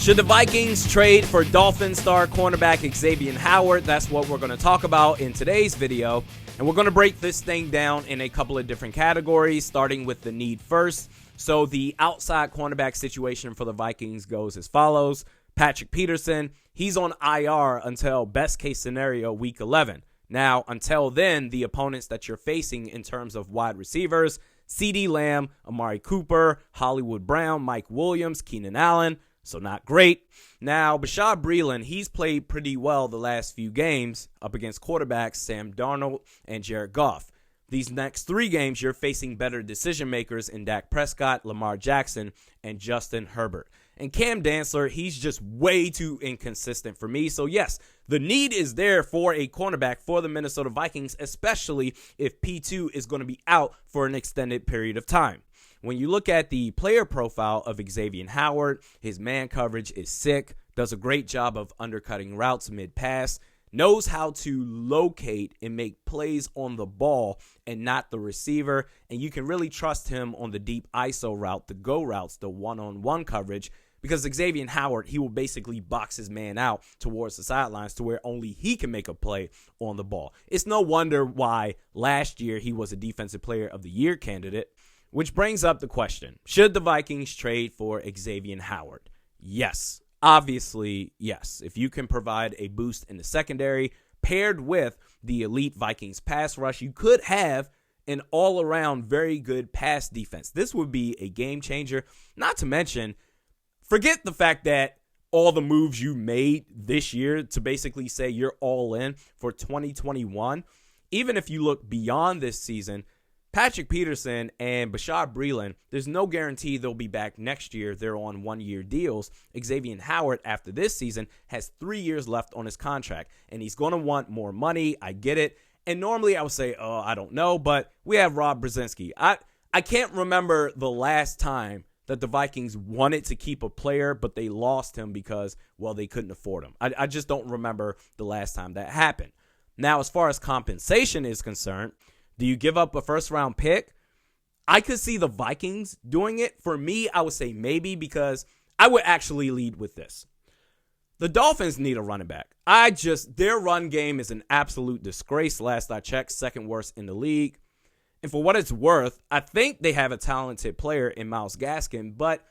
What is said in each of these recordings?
Should the Vikings trade for Dolphins star cornerback Xavien Howard? That's what we're going to talk about in today's video. And we're going to break this thing down in a couple of different categories, starting with the need first. So the outside cornerback situation for the Vikings goes as follows. Patrick Peterson, he's on IR until best case scenario week 11. Now, until then, the opponents that you're facing in terms of wide receivers, CeeDee Lamb, Amari Cooper, Hollywood Brown, Mike Williams, Keenan Allen. So not great. Now, Bashaud Breeland, he's played pretty well the last few games up against quarterbacks Sam Darnold and Jared Goff. These next 3 games, you're facing better decision makers in Dak Prescott, Lamar Jackson, and Justin Herbert. And Cam Dantzler, he's just way too inconsistent for me. So yes, the need is there for a cornerback for the Minnesota Vikings, especially if P2 is going to be out for an extended period of time. When you look at the player profile of Xavien Howard, his man coverage is sick, does a great job of undercutting routes mid-pass, knows how to locate and make plays on the ball and not the receiver, and you can really trust him on the deep ISO route, the go routes, the one-on-one coverage, because Xavien Howard, he will basically box his man out towards the sidelines to where only he can make a play on the ball. It's no wonder why last year he was a Defensive Player of the Year candidate. Which brings up the question, should the Vikings trade for Xavien Howard? Yes, obviously yes. If you can provide a boost in the secondary paired with the elite Vikings pass rush, you could have an all-around very good pass defense. This would be a game changer. Not to mention, forget the fact that all the moves you made this year to basically say you're all in for 2021. Even if you look beyond this season, Patrick Peterson and Bashaud Breeland, there's no guarantee they'll be back next year. They're on one-year deals. Xavien Howard, after this season, has 3 years left on his contract, and he's going to want more money. I get it. And normally I would say, oh, I don't know, but we have Rob Brzezinski. I can't remember the last time that the Vikings wanted to keep a player, but they lost him because, well, they couldn't afford him. I just don't remember the last time that happened. Now, as far as compensation is concerned, do you give up a first-round pick? I could see the Vikings doing it. For me, I would say maybe, because I would actually lead with this. The Dolphins need a running back. Their run game is an absolute disgrace. Last I checked, second worst in the league. And for what it's worth, I think they have a talented player in Myles Gaskin, but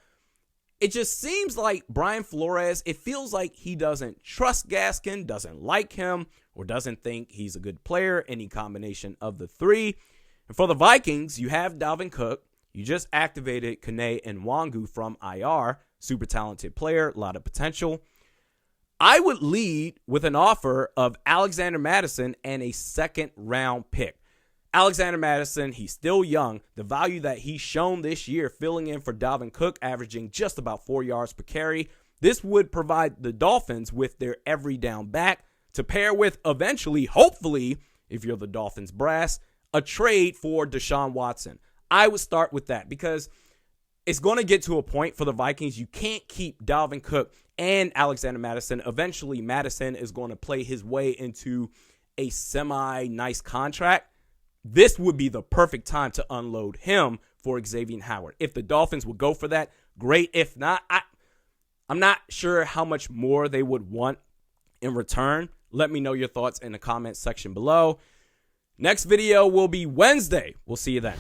it just seems like Brian Flores, it feels like he doesn't trust Gaskin, doesn't like him, or doesn't think he's a good player, any combination of the 3. And for the Vikings, you have Dalvin Cook. You just activated Kene Nwangu from IR, super talented player, a lot of potential. I would lead with an offer of Alexander Mattison and a second-round pick. Alexander Mattison, he's still young. The value that he's shown this year, filling in for Dalvin Cook, averaging just about 4 yards per carry. This would provide the Dolphins with their every down back to pair with eventually, hopefully, if you're the Dolphins brass, a trade for Deshaun Watson. I would start with that because it's going to get to a point for the Vikings. You can't keep Dalvin Cook and Alexander Mattison. Eventually, Mattison is going to play his way into a semi-nice contract. This would be the perfect time to unload him for Xavien Howard. If the Dolphins would go for that, great. If not, I'm not sure how much more they would want in return. Let me know your thoughts in the comments section below. Next video will be Wednesday. We'll see you then.